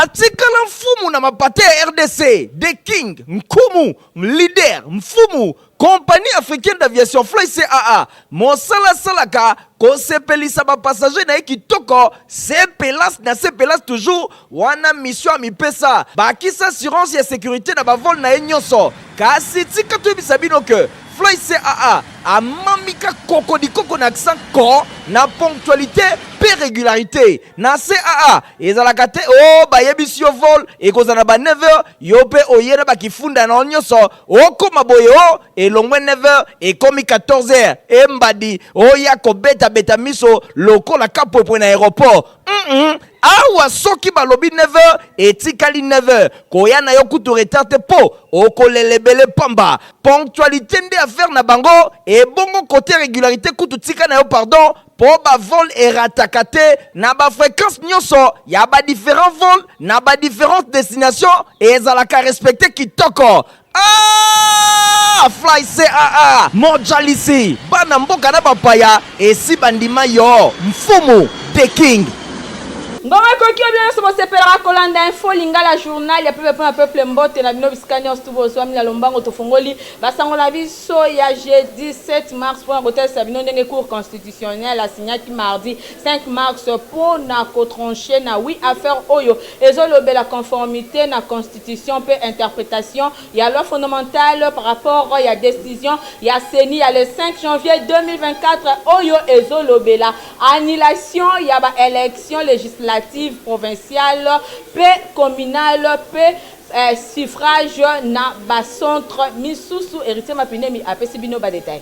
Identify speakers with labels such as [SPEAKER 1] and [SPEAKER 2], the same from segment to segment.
[SPEAKER 1] atikala mfumu na mapate ya RDC, The King, Nkumu, leader, mfumu, compagnie africaine d'aviation Fly CAA, mosala salaka, kosepelisa ba passager na kitoko, sepelas toujours, wana mission mipesa, bakisa assurance ya sécurité na ba vol na nyonso, kasi tika tu bisabino ke, Fly CAA, amamika koko di koko na accent ko, na ponctualité, pe régularité, na CAA, ezalaka te, oh, ba yebisi yo vol, ekozana ba 9h, yo pe oyena ba kifunda na nyonso, okoma boye o, elongwe 9h, ekomi 14h, embadi, oya kobeta beta miso, loko la kapopo na aéroport, awa soki balobi 9h, etikali 9h, koya na yo kutu retard po, okolelebele pamba, ponctualité nde affaire na bango, et bongo côté régularité kutu tika na yo pardon, po ba vol eratakate, na ba fréquence nyonso, ya ba différents vols, na ba différentes destinations, et ezalaka respecté kitoko. Ah, Fly CAA, mojalisi, bana mboka na bapaya, esi bandima yo, mfumu, The King.
[SPEAKER 2] Ngoma kokio bien so sepelaka kolanda info lingala journal ya peuple mbote na bino biskani ostubo so amina lombango tofongoli basango la biso ya jeudi 7 mars pour hotel sabino ndenge cour constitutionnel a signé mardi 5 mars pour na trancher na 8 affaires oyo ezolobe la conformité na constitution pe interprétation ya loi fondamentale par rapport ya décision ya CENI ya le 5 janvier 2024 oyo ezolobe la annulation ya ba élection législative provinciale, paix communale, paix suffrage na ba centre misusu héritier mapinemi apesi bino ba détail.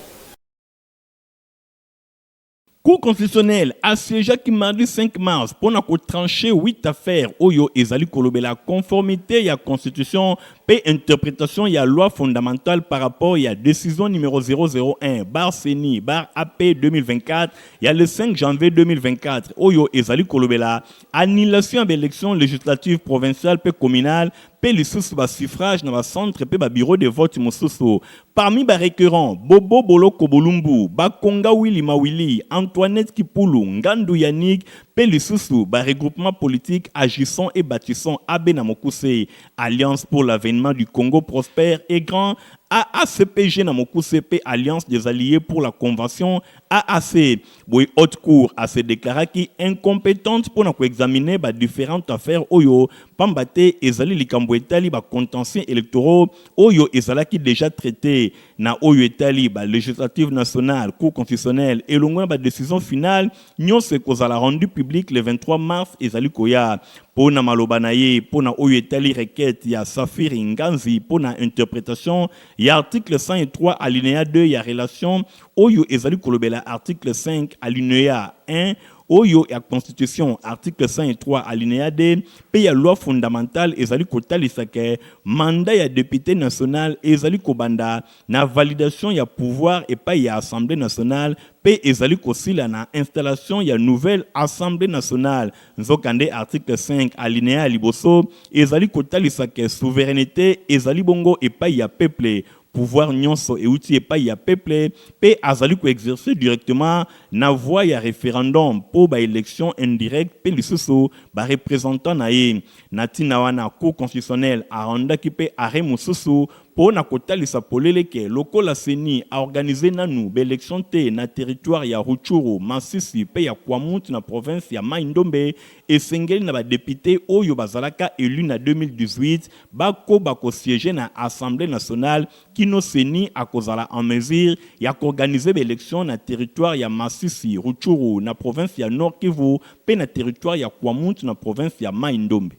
[SPEAKER 3] Cour constitutionnelle a siégé qui mardi 5 mars pour trancher 8 affaires oyo ezali kolobe la conformité ya constitution pe interprétation ya loi fondamentale par rapport ya décision numéro 001 bar CENI bar AP 2024 ya le 5 janvier 2024 oyo ezali kolobe la annulation de l'élection législative provinciale pe communale pe lisusu ba suffrage na ba centre pe ba bureau de vote mosusu parmi ba récurrents Bobo Boloko Bolumbu Bakonga Willy Mawili Antoinette Kipulu Ngandu Yannick pe lisusu ba regroupement politique agissant et bâtissant AB na Mokuse Alliance pour l'avènement du Congo prospère et grand AACPG na Mokuse pe Alliance des alliés pour la convention AAC boy haute cour a se déclaré qui incompétente pour na examiner ba différentes affaires oyo pambate ezali likambo etali ba contentieux électoraux oyo ezalaki déjà traité na oyo etali ba législative nationale cour constitutionnelle et longwa ba décision finale nyonse kozala rendu public le 23 mars ezali koya pona maloba na ye pona oyo etali requête ya Safiri Nganzi pona interprétation ya article 103 alinéa 2 ya relation oyo ezali kolobela article 5 alinéa 1 oyo ya constitution article 103 alinéa 2 pe ya loi fondamentale ezali kotalisa ke mandat ya député national ezali kobanda na validation ya pouvoir et pa ya assemblée nationale pe ezali kosila na installation ya nouvelle assemblée nationale nzokande article 5 alinéa liboso ezali kotalisa ke souveraineté ezali bongo et pa ya peuple pouvoir nyonso et outil et pas ya peuple pe azali ko exercer directement na voie ya référendum pour ba élection indirecte pe lisusu ba représentant na ye natina wana cour constitutionnelle aranda ki pe are mususu pour na kotalisa polele ke lokola CENI a organisé nanu ba élection te na territoire ya Rutshuru Masisi pe ya Kwamouth na province ya Mai-Ndombe et sengeli na ba député oyo bazalaka élu na 2018 bako siéger na assemblée nationale kino CENI a kozala en mesure ya organiser l'élection na territoire ya Masisi Rutshuru na province ya Nord Kivu pe na territoire ya Kwamouth na province ya Mai-Ndombe.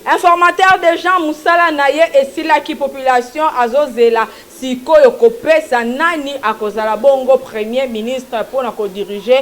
[SPEAKER 2] Informateur de Jean Moussala Naye et sila ki population azozela sikoyo kopesa nani akozala bongo premier ministre pour na ko diriger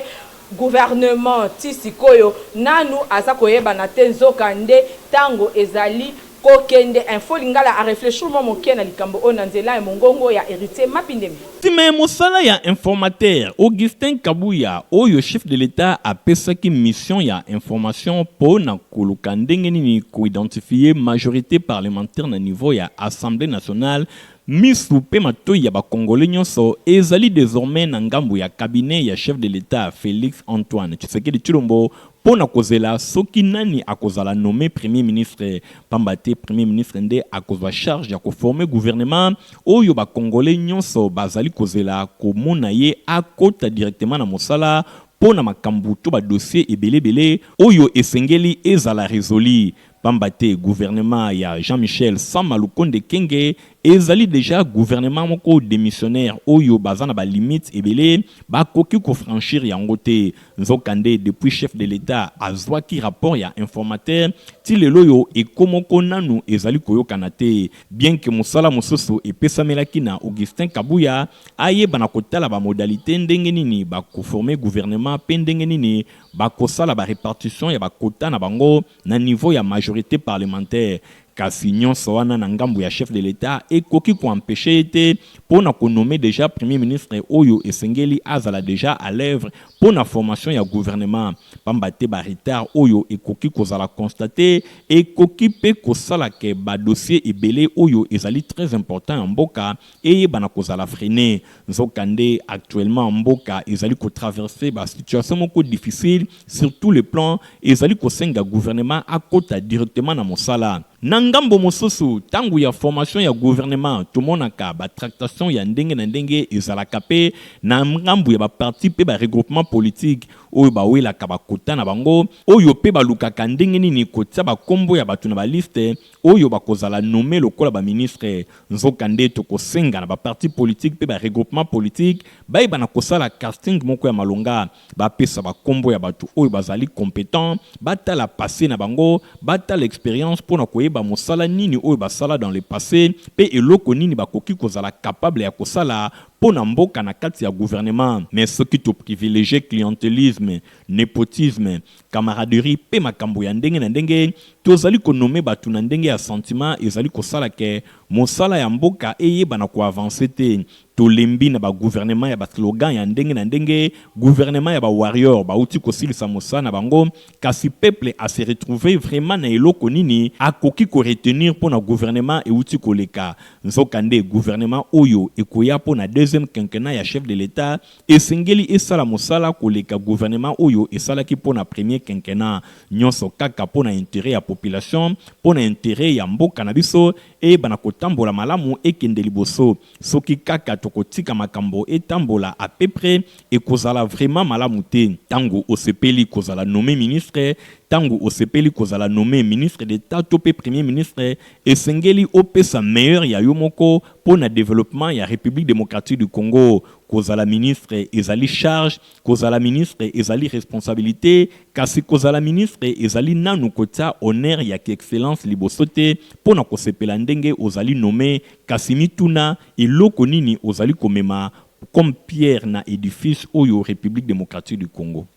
[SPEAKER 2] gouvernement ti sikoyo nanu aza koyeba na te nzokande tango ezali kokende info lingala a réfléchir mo na likambo ona nzela mongongo ya héritier mapindemi
[SPEAKER 3] time mosala ya informateur Augustin Kabuya oyo chef de l'état a pesaki mission ya information po na koluka ndenge nini ko identifier majorité parlementaire na niveau ya assemblée nationale misu pe matoi ya ba congolais nyonso ezali désormais na ngambu ya cabinet ya chef de l'état Félix Antoine Tshisekedi Tshilombo pona kozela soki nani akozala nommé premier ministre pambate premier ministre nde akozwa charge ya koformer gouvernement oyo ba congolais nyonso bazali kozela komona ye akota directement na mosala pona makambu to ba dossier ebelebele oyo esengeli ezala résolu pambate gouvernement ya Jean-Michel Sama Lukonde Kenge ezali déjà gouvernement moko démissionnaire oyo bazana ba limite ebele ba koki ko franchir yango te nzokande depuis chef de l'état azwaki rapport ya informateur ti lelo yo ekomoko nanu ezali koyokana te bien que mosala mosusu epesamelaki na Augustin Kabuya aye bana kotala ba modalité ndenge nini ba koformer gouvernement pe ndenge nini ba kosala ba répartition ya ba quota na bango na niveau ya majorité parlementaire kasi nyonso wana na ngambu ya chef de l'état ekoki ko empêcher ete pona ko nommer déjà premier ministre oyo esengeli azala déjà à l'œuvre pona formation ya gouvernement pambate ba retard oyo ekoki kozala constater ekoki pe kosala ke ba dossier ebele oyo ezali très important en mboka et bana kozala freiner nzokande actuellement mboka ezali ko traverser ba situation moko difficile sur tous les plans ezali ko senga gouvernement akota directement na mosala Nangambo mosusu tangu ya formation ya gouvernement tomonaka ba tractation ya ndenge na ndenge ezalaka pe na ngambu ya ba parti pe ba regroupement politique oyo ba wela ka ba kota na bango oyo pe ba lukaka ndenge nini kotia ba kombo ya batu na ba liste oyo ba kozala nommer lokola ba ministre nzokande to kosenga na ba parti politique pe ba regroupement politique ba ibana kosala casting moko ya malonga ba pesa ba kombo ya batu oyo bazali compétent batala passé na bango batala expérience pona koyeba mosala nini oyo basala dans le passé pe eloko nini bakoki kozala capable ya kosala pona mboka na kati ya gouvernement mais ce qui to privilégier clientélisme népotisme camaraderie pe makambo ya ndenge na ndenge tozali ko nommer batu na ndenge ya sentiment ezali kosala ke mosala ya mboka eyeba na ko avancer te tolembi na ba gouvernement ya ba slogan ya ndenge na ndenge gouvernement ya ba warrior ba uti kosilisa mosala na bango kasi peuple a se retrouver vraiment na eloko nini akoki ko retenir pona gouvernement e uti koleka nzokande gouvernement oyo ekoya pona deuxième quinquennat ya chef de l'état esengeli esala mosala koleka gouvernement oyo esalaki pona premier quinquennat nyonso kaka pona intérêt ya population pona intérêt ya mboka na biso e bana kotambola malamu ekende liboso soki kaka tokotika makambo etambola à peu près et kozala vraiment malamu te tango osepeli kozala nommé ministre tango osepeli kozala nommé ministre d'état to pe premier ministre esengeli opesa meilleur ya yo moko pona développement ya République démocratique du Congo kozala ministre ezali charge kozala ministre ezali responsabilité kasi kozala ministre ezali nanu kota honneur ya ki excellence liboso te pona kosepela ndenge ozali nommé kasi mituna eloko nini ozali komema comme pierre na édifice oyo République démocratique du Congo.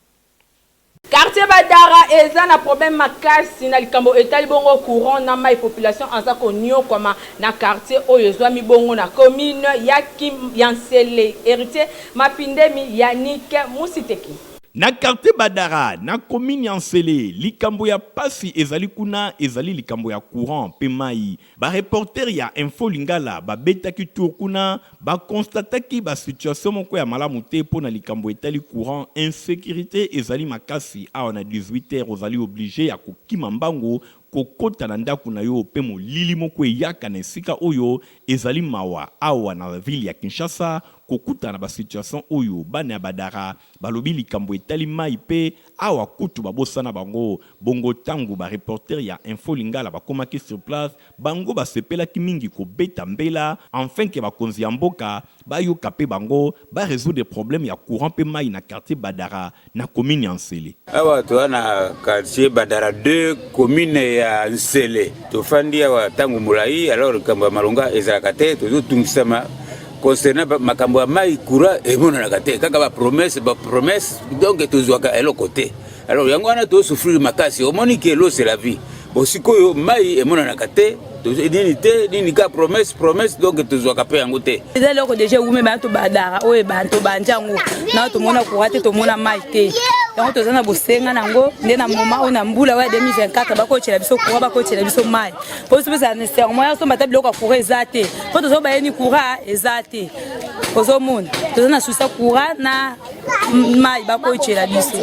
[SPEAKER 2] Quartier Badara eza na problème makasi na likambo etali bongo courant na mai population anza ko nyokoma na quartier oyo zwami bongo na commune ya Kim Yansele héritier Mapindemi Yannick Musiteki.
[SPEAKER 3] Na quartier Badara, na commune Yansele, likambo ya pasi ezali kuna ezali likambo ya courant pe mai. Ba reporter ya Info Lingala ba betaki tour kuna ba constataki ba situation moko ya malamu te pona likambo etali courant insécurité ezali makasi awa na 18h ozali obligé ya kokima mbango kokota na ndako na yo pe molili moko eyaka na esika oyo ezali mawa awa na ville ya Kinshasa kokuta na ba situation oyo bana ya Badara balobi likambo etali mai pe awa kutu babosana bango bongo tangu ba reporter ya Info Lingala bakomaki sur place bango basepelaki mingi kobeta mbela enfin ke bakonzi ya mboka bayoka pe bango ba résoudre des problèmes ya courant pe mai na quartier Badara na commune ya Nsele.
[SPEAKER 4] Awa to na quartier Badara 2 commune ya Nsele to fandi awa tangu mulai alors kamba malonga ezalaka te to tungisama concernant makambo ya mai courant emona na kate kaka ba promesse donc to zwaka elo côté alors yango wana to souffrir makasi omoni que l'eau c'est la vie bosikoyo mai emona na kate nini te nini ka promesse donc tozwaka pe yango te
[SPEAKER 5] eza loko déjà ume ba to badara oye banto banjango na to mona ko rate to mona mai te donc tozana bosenga nango nde na moma ona mbula wa 2024 bako tshela biso ko bako tshela biso mai po se ça nécessairement ya so mata biloko ko ezate po tozo ba yeni courant ezate kozo mona tozana susa courant na mai bako tshela biso.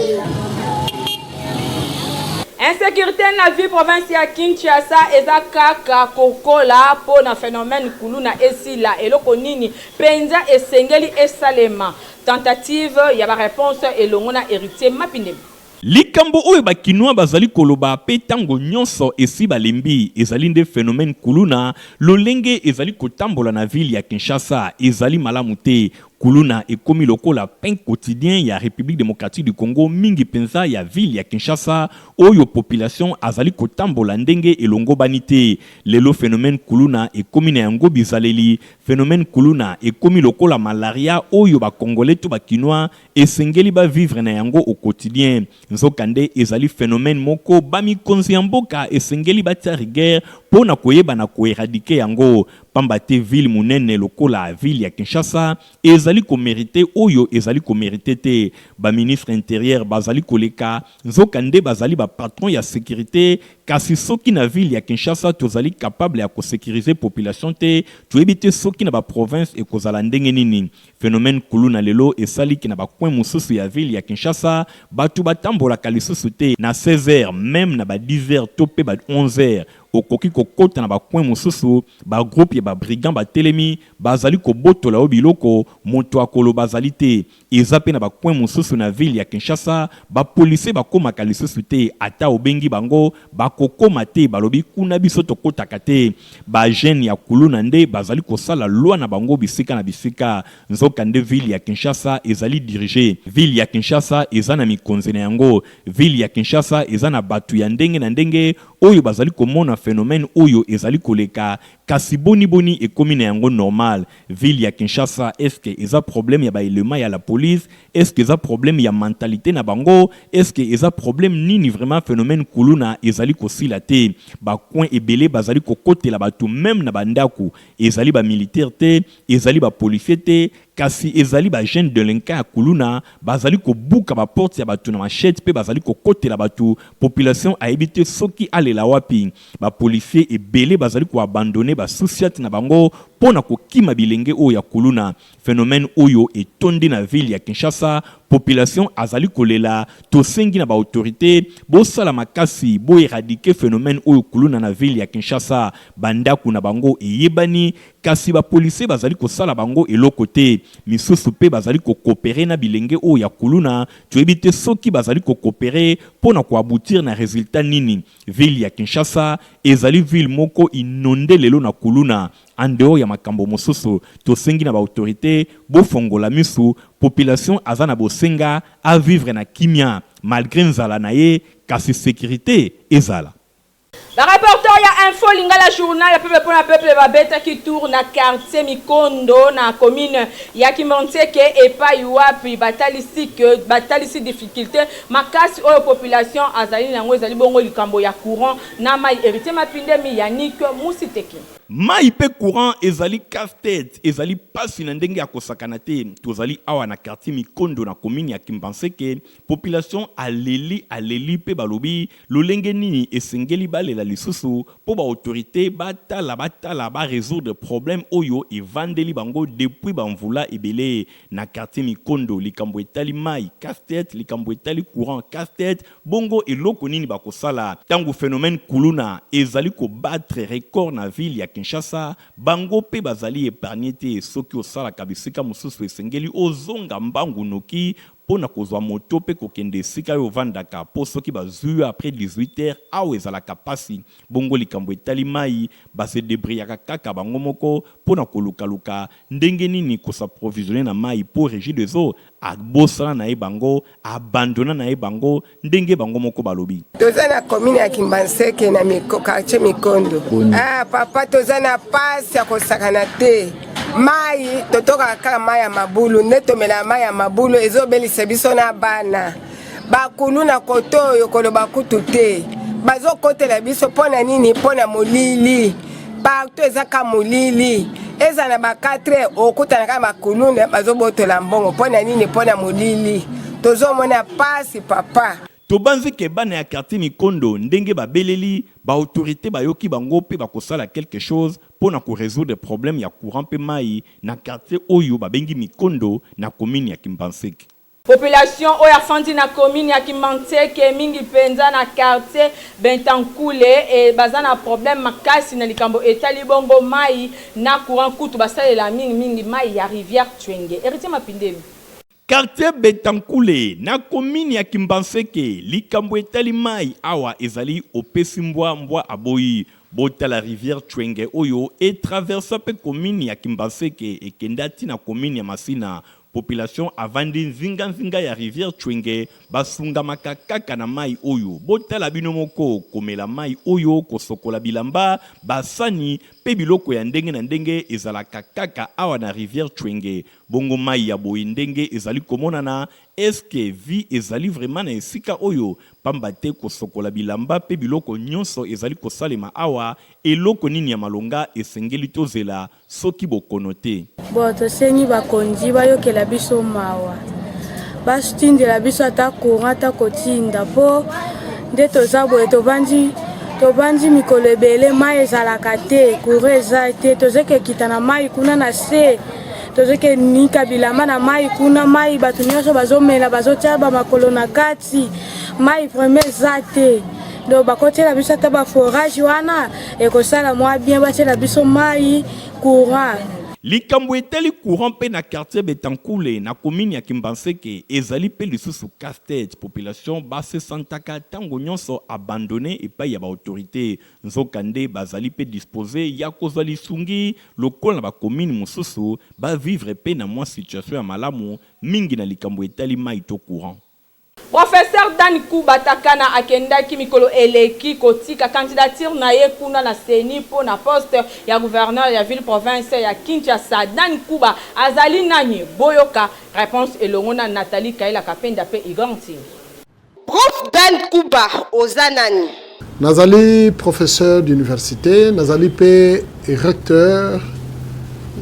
[SPEAKER 2] Insécurité na ville province ya Kinshasa eza kaka kokola po na phénomène kuluna esila eloko nini penza esengeli esalema tentative ya ba réponse elongo na héritier Mapindemi.
[SPEAKER 3] Likambo oyo bakinoa bazali koloba pe tango nyonso esi balembi ezali nde phénomène kuluna lolenge ezali kotambola na ville ya Kinshasa ezali malamu te. Kuluna ekomi lokola pain quotidien ya République démocratique du Congo mingi penza ya ville ya Kinshasa oyo population azali kotambola ndenge elongo banite lelo phénomène kuluna ekomi na yango bizaleli phénomène kuluna ekomi lokola malaria oyo ba congolais to bakinois esengeli ba vivre na yango au quotidien nzokande ezali phénomène moko bami konzi mboka esengeli batia rigueur pona koyeba na koeradike yango pambate ville munene lokola ville ya Kinshasa ezali ko mérité oyo ezali ko mérité te ba ministre intérieur bazali koleka nzokande bazali ba patron ya sécurité kasi soki na ville ya Kinshasa tozali capable ya ko sécuriser population te tuebite soki na ba province e kozala ndenge nini phénomène kuluna lelo esali ki na ba coin mususu ya ville ya Kinshasa batu batambola kalisusu te na 16h même na ba 10h topé ba 11h okoki kokota na ba coin mususu ba groupe ya ba brigand ba telemi bazali ko botola obiloko moto akolo bazali te ezape na ba coin mususu na ville ya Kinshasa ba police ba koma kalisusu te ata obengi bango ba kokoma te balobi kuna biso to kotaka te ba jeune ya kuluna nde bazali ko sala loi na bango bisika na bisika nzokande ville ya Kinshasa ezali diriger ville ya Kinshasa ezana mikonzi na yango ville ya Kinshasa ezana batu ya ndenge na ndenge oyo bazali komona phénomène oyo ezali koleka kasi boni ekomi na yango normal ville ya Kinshasa est-ce que eza problème ya ba élément ya la police est-ce que eza problème ya mentalité na bango est-ce que eza problème nini vraiment phénomène kuluna ezali kosila te ba coin ebele bazali kokotela batu même na bandako ezali ba militaire te ezali ba policier te kasi ezali ba jeune délinquant ya kuluna bazali ko buka ba porte ya batu na machette pe bazali ko kotela batu population a évité soki alela wapi ba policier ebele bazali ko abandonner ba société na bango pona ko kima bilenge o ya kuluna phénomène oyo etondi na ville ya Kinshasa population azali kolela to sengi na ba autorité bo sala makasi bo éradiquer phénomène oyo kuluna na ville ya Kinshasa bandaku na bango eyebani kasi ba policier bazali ko sala bango eloko te misusu pe bazali ko coopérer na bilenge o ya kuluna to ebite soki bazali ko coopérer pona ko aboutir na résultat nini ville ya Kinshasa ezali ville moko inonde lelo na kuluna en dehors ya makambo mosusu to sengi na ba autorité bo fongola misu population azana bosenga à vivre na kimia malgré nzala na ye kasi sécurité ezala.
[SPEAKER 2] La reporter ya info lingala journal ya peuple pour la peuple babeta qui tourne na quartier Mikondo na commune ya Kimonseke et pas yuapi batalisi difficulté makasi o population azali nango ezali bongo likambo ya courant na mai héritier Mapindemi Yannick Musiteki.
[SPEAKER 3] Mai pe courant ezali casse-tête ezali pasi na ndenge ya kosakana te tozali awa na quartier Mikondo na commune ya Kimbanseke population aleli pe balobi lolenge nini esengeli balela lisusu po ba autorité batala ba résoudre problème oyo evandeli bango depuis bamvula ebele na quartier Mikondo likambo etali mai casse-tête likambo etali courant casse-tête bongo eloko nini bakosala tango phénomène kuluna ezali ko battre record na ville ya Kinshasa bango pe bazali épargné te soki osala kabisika mususu esengeli ozonga mbangu noki pona kozwa moto pe kokende sika yo vandaka po soki bazui après 18h awe ezalaka pasi bongo likambo etali mai base debriyaka kaka bango moko pona kolukaluka ndenge nini kosaprovisionner na mai po régie des eaux abosana na bango abandona na bango ndenge bango moko balobi
[SPEAKER 6] tozana commune ya Kimbanseke na quartier Mikondo papa tozana pasi ya kosakana te mai totoka kaka mai ya mabulu netomela mai ya mabulu ezobelisa biso na bana bakulu na koto oyo koloba kutu te bazokotela biso pona nini pona molili partout ezaka molili eza na ba 4 okutanaka makulunde bazobotola mbongo mpona nini mpona molili tozomona pasi papa
[SPEAKER 3] tobanzi ke bana ya quartier Mikondo ndenge babeleli ba autorité bayoki bango pe bakosala quelque chose pona ko résoudre problème ya courant pe mai na quartier oyo babengi Mikondo na commune ya Kimbanseke.
[SPEAKER 2] Population oya fandi na commune ya Kimbanseke mingi penza na quartier Bentankule e bazana problème makasi na likambo etali bongo mai na courant kutu basalela mingi mai ya rivière Twenge. Héritier Mapindemi.
[SPEAKER 3] Quartier Betankule na commune ya Kimbanseke likambo etali mai awa ezali opesi mbwa aboyi bota la rivière Twenge oyo et traversa pe commune ya Kimbanseke e kendati na commune ya Masina. Population avandi nzinga ya rivière Twenge basunga makakaka na mai oyo botala bino moko komela mai oyo kosokola bilamba basani pe biloko ya ndenge na ndenge ezalaka kaka awa na rivière Twenge bongo mai ya boyi ndenge ezali komonana eske vi ezali vraiment na esika oyo pamba te kosokola bilamba pe biloko nyonso ezali kosalema awa eloko nini ya malonga esengeli tozela soki bokono te
[SPEAKER 7] bo tosengi bakonzi bayokela biso mawa basutindela biso ata courant ata kotinda po nde toza boye tobandi mikolo ebele mai ezalaka te courant eza te tozeke kita na mai kuna na se tozeke nika bilamba na mai kuna mai bato nyonso bazomela bazotia bamakolo na kati mai vraiment eza te donc bakotiela biso ata baforage wana ekosala mwa bien batiela biso mai courant.
[SPEAKER 3] Likambo etali courant pe na quartier Betankule na commune ya Kimbanseke ezali pe lisusu casse-tête population base santaka tango nyonso abandonné et pa ya ba autorité nzokande bazali pe disposé ya kozali sungi lokola na ba commune mususu ba vivre pe na mwa situation ya malamu mingi na likambo etali mai to courant.
[SPEAKER 2] Professeur Dan Kuba Takana akendaki mikolo eleki kotika candidature na ye kuna na seni po na poste ya gouverneur ya ville province ya Kinshasa. Dan Kuba azali nani boyoka réponse elongo na Nathalie Kaila Kapenda pe Iganti.
[SPEAKER 8] Prof Dan Kuba ozanani.
[SPEAKER 9] Nazali professeur d'université, nazali pe recteur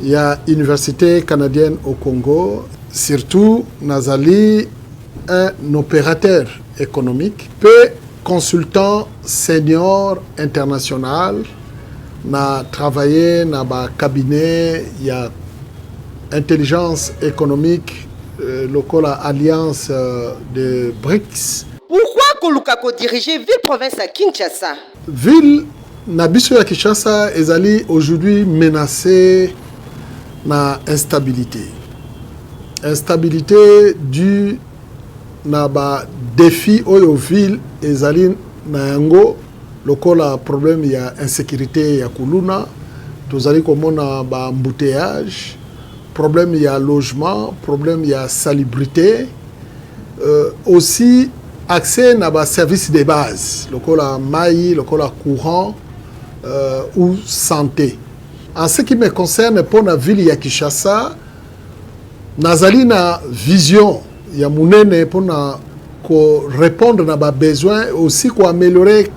[SPEAKER 9] ya université canadienne au Congo, surtout nazali un opérateur économique, peu consultant senior international, n'a travaillé dans un cabinet, il y a intelligence économique, local alliance de BRICS.
[SPEAKER 8] Pourquoi Kolukako diriger ville province à Kinshasa?
[SPEAKER 9] Ville Nabiso ya Kinshasa est aujourd'hui menacée na instabilité. Instabilité due na ba défi oyo ville ezali na yango lokola problème ya insécurité ya kuluna tozali komona ba embouteillage problème ya logement problème ya salubrité aussi accès na ba service de base lokola mai lokola courant ou santé. En ce qui me concerne pour la ville ya Kinshasa nazali na vision ya munene pour répondre à nos besoins aussi pour améliorer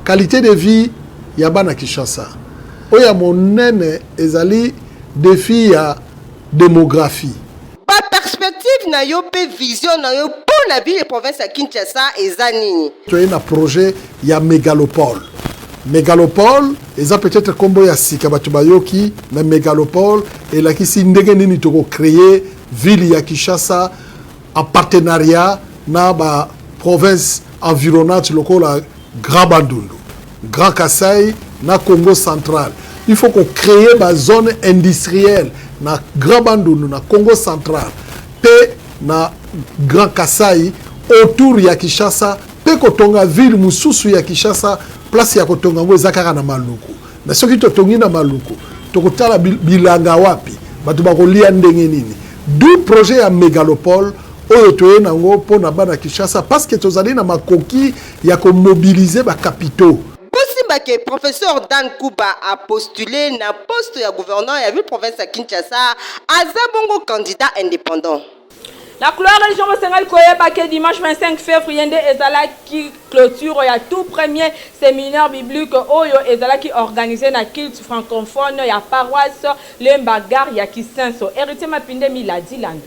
[SPEAKER 9] qualité de vie ya bana Kinshasa. Oya munene ezali défi ya démographie.
[SPEAKER 8] Ba perspective na yo pe vision na yo pour la ville et province à Kinshasa ezanini.
[SPEAKER 9] Tu as un projet ya mégalopole. Mégalopole, eza peut-être combo ya sika batu bayoki na mégalopole et la kisi ndenge nini toko créer ville ya Kinshasa en partenariat na ba province environnante lokola Grand Bandundu, Grand Kasaï, na Congo central. Il faut qu'on crée ba zone industrielle na Grand Bandundu, na Congo central, pe na Grand Kasaï autour ya Kinshasa, pe kotonga ville mususu ya Kinshasa, place ya kotonga ngo ezakaka na Maluku. Na soki totongi na Maluku, tokotala bilanga wapi, batu bakolia ndenge nini. D'où projet ya mégalopole oyo toye nango pona bana Kinshasa parce que tozali na makoki ya ko mobiliser ba capitaux.
[SPEAKER 8] Possible que professeur Dan Kuba a postulé na poste ya gouverneur ya ville province à Kinshasa aza bongo candidat indépendant.
[SPEAKER 2] La couleur religion Bosengal Koyeba que dimanche 25 février ezala qui clôture ya tout premier séminaire biblique oyo ezala qui organisé na culte francophone ya paroisse Lembagar ya Kisenso. Héritier Mapinde Miladi Lando.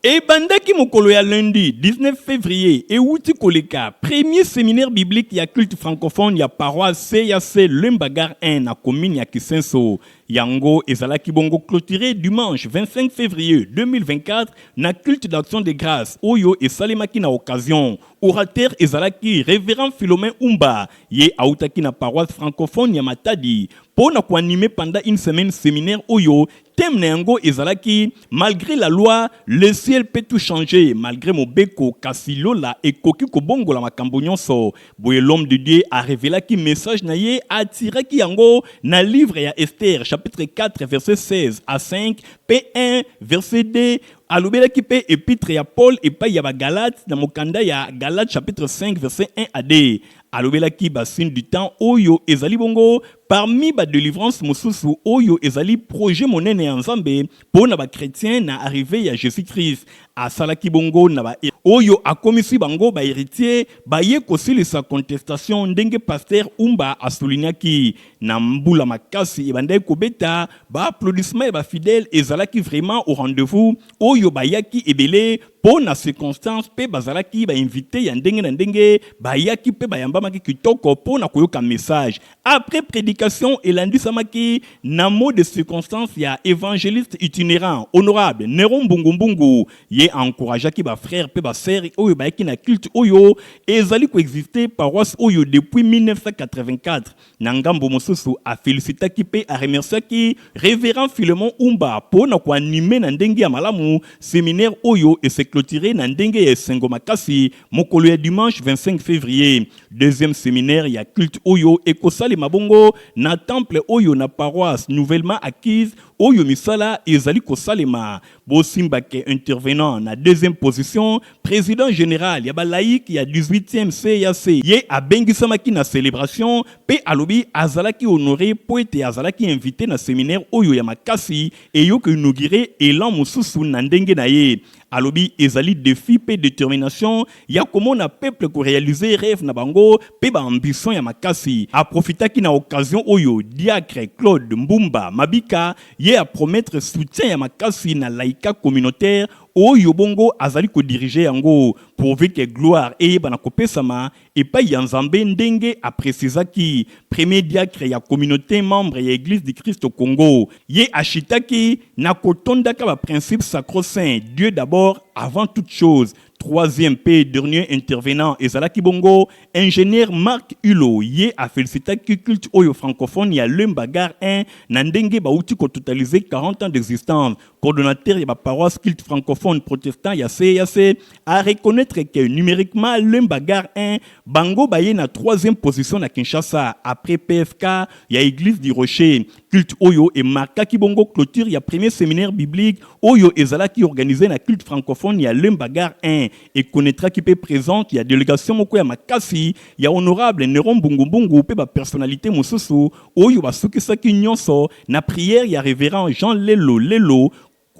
[SPEAKER 3] Et bandaki mokolo ya lundi 19 février et outi koleka premier séminaire biblique ya culte francophone ya paroisse CAC Lembagar 1 na commune ya Kisenso. Yango ezalaki bongo clôturé dimanche 25 février 2024 na culte d'action de grâce oyo esalemaki na occasion. Orateur ezalaki révérend Philomène Umba ye autaki na paroisse francophone ya Matadi pour na animer pendant une semaine séminaire oyo. Thème na yango ezalaki malgré la loi le ciel peut tout changer malgré mobeko kasi lola ekoki kobongola makambo nyonso. Boye l'homme de Dieu a révélé ki message na ye atiraki yango na livre ya Esther chapitre 4 verset 16 à 5 P1 verset 2 alobelaki pe épître ya Paul epai ya ba Galate na mokanda ya Galate chapitre 5 verset 1 à 2 alobelaki basin du temps oyo ezali bongo parmi ba délivrance mosusu oyo ezali projet monene ya Nzambe pona ba chrétien na arrivé ya Jésus-Christ asalaki bongo na ba oyo akomisi bango ba héritier ba ye kosilisa contestation ndenge pasteur Umba asoliniaki na mbula makasi ebandai kobeta ba applaudissement ba fidèle ezalaki vraiment au rendez-vous oyo bayaki ebele pona circonstance pe bazalaki ba invité ya ndenge na ndenge bayaki pe bayambamaki kitoko pona koyoka message après prédication elandisamaki na mot de circonstance ya évangéliste itinérant honorable Neron Mbungu ye encourageaki ba frère pe ba sœur oyo bayaki na culte oyo ezali coexister paroisse oyo depuis 1984 na ngambo mosusu a félicitaki pe a remerciaki révérend Philemon Umba pona ko animer na ndenge ya malamu séminaire oyo et se clôturer na ndenge ya Sengo Makasi mokolo ya dimanche 25 février. Deuxième séminaire ya culte oyo ekosali mabongo na temple oyo na paroisse nouvellement acquise oyo misala ezali kosalema. Bosimbake intervenant na deuxième position président général ya ba laïque ya 18e CAC ye abengisamaki na célébration pe alobi azalaki honoré poete azalaki invité na séminaire oyo ya Makasi et yo ko inauguré elan mosusu na ndenge na ye. Alobi ezali défi pe détermination ya comment na peuple ko réaliser rêve na bango pe ba ambition ya Makasi. A profitaki na occasion oyo diacre Claude Mbumba Mabika ye a promettre soutien ya Makasi na laïka communautaire oyo bongo azali ko diriger yango pourvu que gloire et bana kopesama et pa yanzambe ndenge a précisaki premier diacre ya communauté membre ya église du Christ au Congo ye ashitaki na kotondaka ba principe sacro-saint Dieu d'abord avant toute chose. Troisième P, dernier intervenant, ezalaki bongo, ingénieur Marc Hulot, ye a félicité ki culte oyo francophone ya Lembagar 1, nandenge ba outi ko totalisé 40 ans d'existence. Coordonnateur ya ba paroisse culte francophone protestant ya CAC, a reconnaître que numériquement Lembagar 1, bango ba ye na troisième position na Kinshasa, après PFK, ya église du Rocher. Culte oyo et marquaki bongo clôture ya premier séminaire biblique oyo ezalaki organisé na culte francophone ya Lembagar 1 et connaîtra qui peut présente ya délégation moko ya Makasi ya honorable Neron Mbungu pe ba personnalité mosusu oyo basukisaki nyonso na prière ya révérend Jean Lelo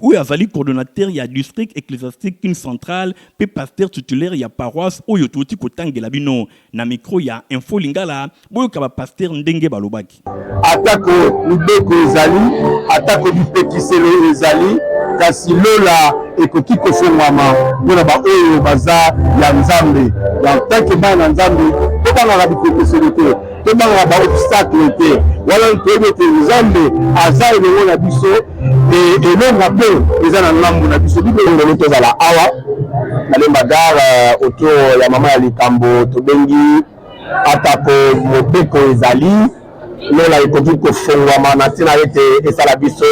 [SPEAKER 3] ou azali coordonnateur ya district ecclésiastique une centrale pe pasteur titulaire ya paroisse oyo tuti kotangela bino na micro ya info lingala boyo ka ba pasteur ndenge balobaki
[SPEAKER 10] atako ubeko ezali atako bipekiselo ezali kasi lola ekoki kofungwama mpona baoyo baza ya Nzambe ya tanke bana Nzambe tobangaka bipekiselo te tobangaka baobstacle te wana toyebi ete Nzambe aza elongo na biso elonga mpe eza na ngambo na biso bibelongolo tozala awa na Lembagar autour ya mama ya likambo tobengi atako mobeko ezali lola ekoki kofungwama na ntina ete esala biso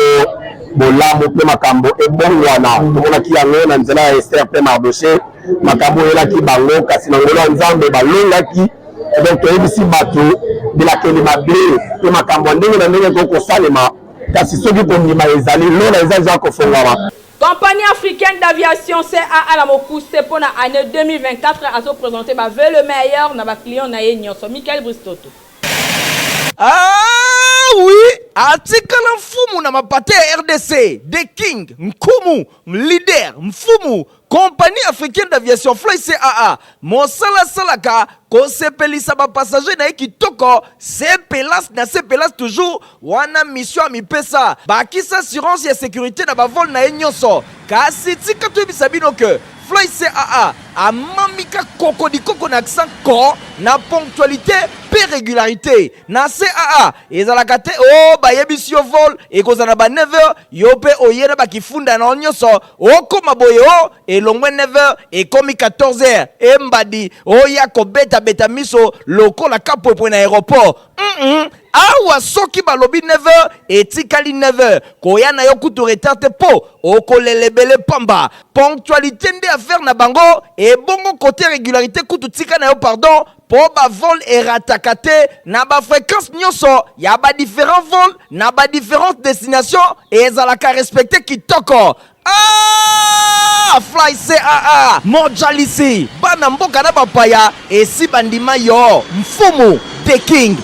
[SPEAKER 10] bolamu mpe makambo ebongwana tomonaki yango na nzela ya Esther mpe Mardoche makambo elaki bango kasi na ngolo ya Nzambe balongaki donc toyebisi bato belakeli mabe mpe makambo ndenge na ndenge ekokosalema kasi soki kondima ezali lola eza kofungwama.
[SPEAKER 2] Compagnie africaine d'aviation CAA la mokuse pour l'année 2024 a se présenté ba veut le meilleur na ba client na ye nyonso Michael Bristoto.
[SPEAKER 1] Ah oui, atikala mfumu na mapate RDC, The King, Nkumu, leader, mfumu, compagnie africaine d'aviation Fly CAA mosala salaka kosepelisa passager na kitoko sepelas toujours wana mission mipesa bakisa assurance ya sécurité na bavol na nyonso kasi tika tobisa bino ke Fly CAA amamika koko na accent ko na ponctualité pe régularité na CAA ezalaka te o bayebisi yo vol ekozana ba 9h yo pe oyena bakifunda na nyonso okoma boye o elongwe 9h ekomi 14h embadi oya kobeta miso lokola kapopwe na aéroport awa soki balobi 9h etikali 9h koya na yo kutu retard te po okolelebele pamba ponctualité nde affaire na bango et bongo côté régularité kutu tika na yo pardon po ba vol erataka te na ba fréquence nyonso ya ba différents vols na ba différentes destinations et ezalaka respecté kitoko. Fly CAA mojalisi bana mboka na bapaya esi bandima yo mfumu the king.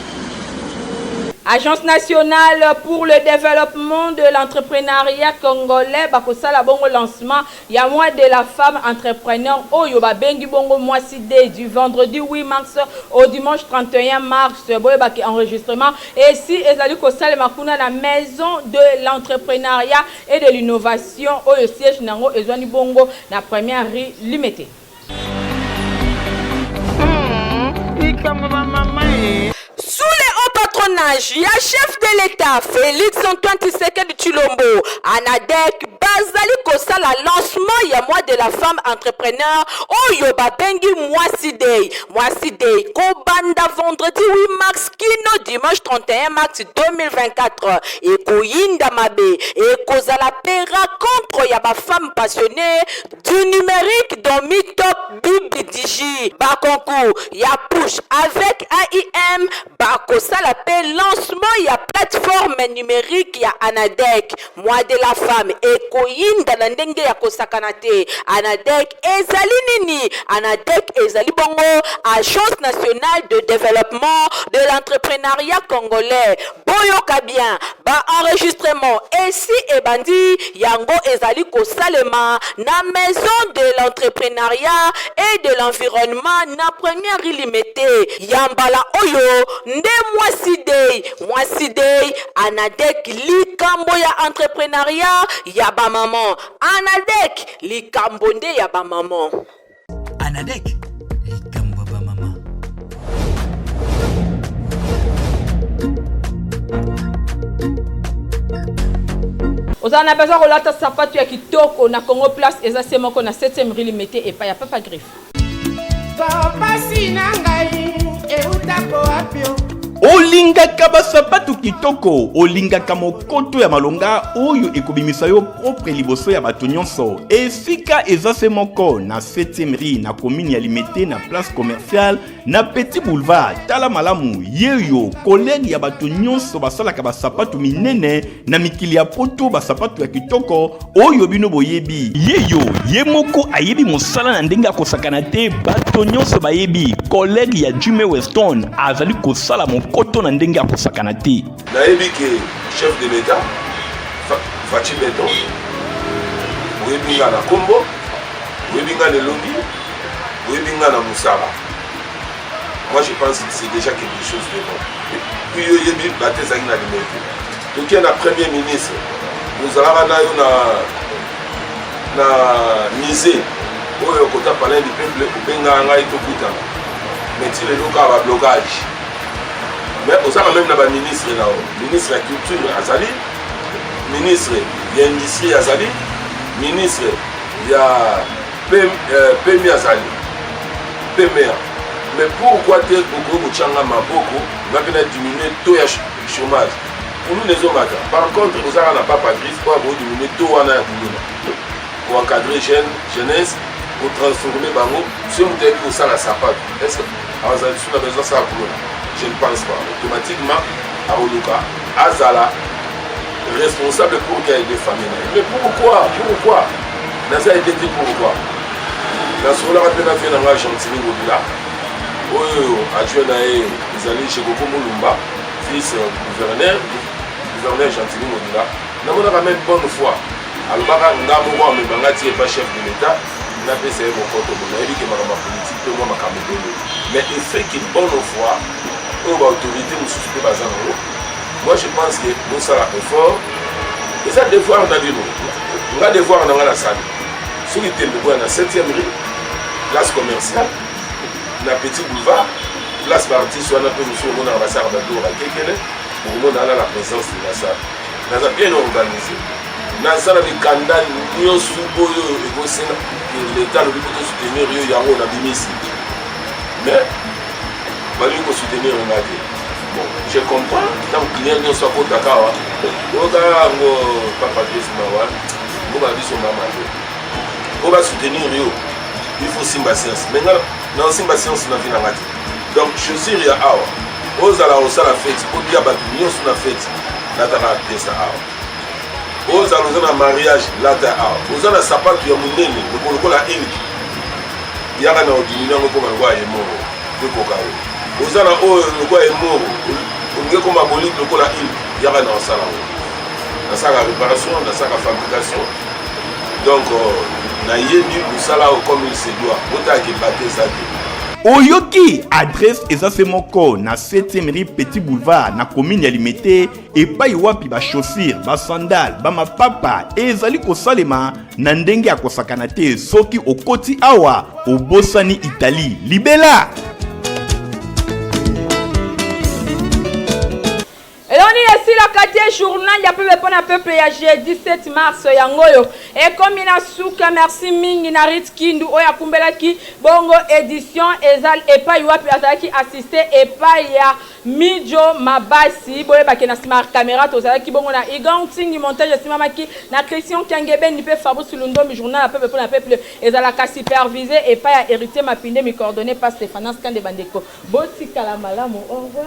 [SPEAKER 2] Agence nationale pour le développement de l'entrepreneuriat congolais bakosala bongo lancement ya mois de la femme entrepreneur oyo babengi bongo mwasi day du vendredi 8 mars au dimanche 31 mars boye baki enregistrement et si ezali kosala makuna la maison de l'entrepreneuriat et de l'innovation oyo siège nango ezwani bongo na première rue Limité.
[SPEAKER 11] Sous les hauts patronage, il y a chef de l'État, Félix Antoine Tshisekedi Tshilombo, Anadek, Bazali Kosala, lancement, il y a mois de la femme entrepreneur, Oyo Babengi Mwasi Day, Kobanda vendredi 8 mars, Kino dimanche 31 mars 2024, et Koyinda Mabe, et Kozala Pera contre, il y a ma femme passionnée du numérique dans Mitop Bibi Digi, Bakonkou, il y a push avec AIM, Bakosala P lancement, il y a plateforme numérique, il y a Anadek, mois de la femme, et Koyinda Nandenge ya Kosakanate, Anadek, Ezali Nini, Anadek, Ezali Bongo, Agence nationale de développement de l'entrepreneuriat congolais, Boyoka bien, ba enregistrement, et si Ebandi, Yango Ezali Kosalema, na maison de l'entrepreneuriat et de l'environnement, na première illimitée, Yambala Oyo, Nde Mwasi Day, Anadek, Likambo ya entrepreneuriat, Yaba maman, Anadek, Likambo nde Yaba maman.
[SPEAKER 12] Anadek, Likambo ba maman.
[SPEAKER 2] Ozana besoin rolata sapatu ya kitoko na Congo Place eza semoko na 7e rue Limité et pa ya Papa Griffe.
[SPEAKER 6] Papa sinangai eutako apio.
[SPEAKER 3] Olingaka basapatu kitoko, olingaka mokoto ya malonga oyo ekobimisa yo propre liboso ya bato nyonso. Esika eza semoko na 7e rue na commune ya Limité na place commerciale na Petit Boulevard. Tala malamu yeyo collègue ya bato nyonso basalaka basapatu minene na mikili ya poto basapatu ya kitoko oyo bino boyebi. Yeyo yemoko ayebi mosala na ndenge akosakana te bato nyonso bayebi. Collègue ya Jimmy Weston azali kosala koto na ndenge akosakana te.
[SPEAKER 13] Nayebi ke chef de l'État Fachi Beton oyebinga na Kombo, oyebinga na Elongi, oyebinga na Moussaba. Moi je pense que c'est déjà quelque chose de bon. Puis oyebi batezaki na Limité. Donc il y a un premier ministre. Nous allons na yo na misé oyo kota parler du peuple obenga ngai to kuta. Mais tu le loka ba blocage. Mais on a même le ministre là, ministre de la culture Azali, ministre de l'industrie Azali, ministre de la PMI Azali, PMR. Mais pourquoi tu es au Tchanga Maboko, on a diminué le taux de chômage. Pour nous les hommes, par contre, on n'a pas Patrice pour diminuer le taux pour encadrer jeunesse, pour transformer Bango, si vous avez pour ça la sapate. Est-ce que on a besoin de ça pour nous? Je ne pense pas. Automatiquement, à Oluka, Azala, responsable pour qu'il y ait des familles. Mais pourquoi? Dans ça, il était pourquoi? Dans ce cas-là, on a fait un Argentine au delà. Adjoint ils allaient chez Gogo Moulumba, fils gouverneur Argentine au delà. Nous avons même bonne foi. Alors, nous avons pas chef de l'État, n'a pas essayé mon compte, on a dit que ma politique, moi, ma caméra. Mais il fait qu'il bonne foi, on va autorité, nous soutenir bas en haut. Moi, je pense que nous sommes à effort. Et ça, devoir, on a dit nous. On a devoir, on a la salle. Ceux qui étaient dans la 7e rue, place commerciale, dans le petit boulevard, place partie, soit on a pu nous sur mon ambassade à Doura, pour le monde a la présence de la salle. Nous avons bien organisé. Nous avons des candidats, nous avons l'État, le but de soutenir, il y a un abîme. Mais, il faut soutenir un avis. Bon, je comprends, quand le client nous soit contre Dakar, on va soutenir Rio. Il faut Simba Science. Maintenant, dans Simba Science, on a vu la matin. Donc, je suis Ria Awa. Aux ala au sala fête, au dia batunion sur la fête, la tara testa Awa. Aux ala mariage, la ta Awa. Aux ala sapat qui a mon nez, le colocol à il. Yara na odinina comme un roi et mort. De Kokao. Aux ala o le roi est mort. On est comme un bolide, le col à il. Yara na sala. Dans sa réparation, dans sa fabrication. Donc, na yendi musala comme il se doit. Ota qui battait ça.
[SPEAKER 3] Oyoki adresse ezasemoko na 7e rue Petit Boulevard na commune ya Limete et pa iwapi ba chaussures, ba sandales, ba mapapa ezali kosalema na ndenge ya kosakana te soki okoti awa obosani Italie. Libela.
[SPEAKER 2] Et on est ici le quartier journal, il y a peu de peuple, il y a jeudi 17 mars, yangoyo. Et comme il a souka, merci Mingi, Narit Kindu, Oya Kumbelaki, Bongo édition, Ezal, et pas Yuapi Azaki assisté, et pas ya Midjo Mabasi, Boye Bakena Smart Caméra, Tozaki, Bongo na Igan, Tingi, montage, Simamaki, na Christian Kangeben, Nipe Fabou Sulundo, mi journal, à peu pour la peuple, Ezalaka supervisé, et pas ya hérité, ma pinde, mi coordonné par Stéphane Skande Bandeko. Boti Kalamalamo, au revoir.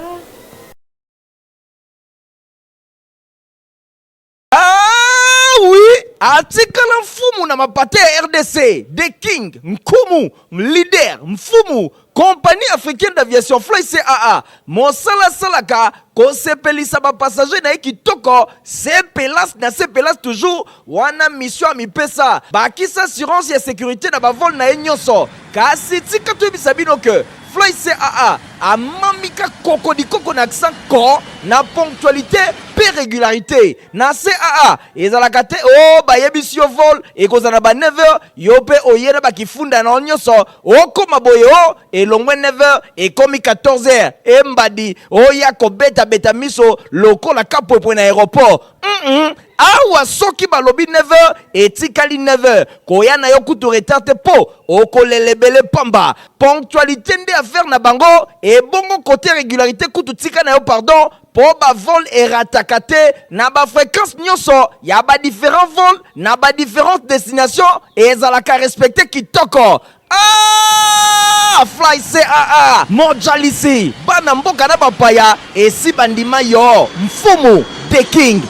[SPEAKER 1] Oui, atikala mfumu na mapate RDC, The King, Nkumu, leader, Mfumu, compagnie africaine d'aviation Fly CAA, Monsala Salaka, kosepelisa ba passager na kitoko, sepelas na sepelas toujours, wana mission a mipesa, bakisa assurance et sécurité na ba vol na nyonso, kasi tika tu bisabino que Fly CAA a mamika koko di koko na accent ko na ponctualité pe régularité na CAA ezalaka te o ba yebisi yo vol e kozana ba 9h yo pe oyena ba kifunda na nyonso okoma boye o elongwe 9h e komi 14h e mbadi oya kobeta beta miso lokola kapo na aéroport awa soki balobi 9h etikali 9h koya na yo kutu retard te po okolelebele pamba ponctualité nde affaire na bango et bongo côté régularité kutu tika na yo pardon po ba vol eratakate na ba fréquence nyonso ya ba différents vols na ba différentes destinations et ezalaka respecter kitoko. Fly CAA mojalisi bana mboka na bapaya esi bandima yo Mfumu The King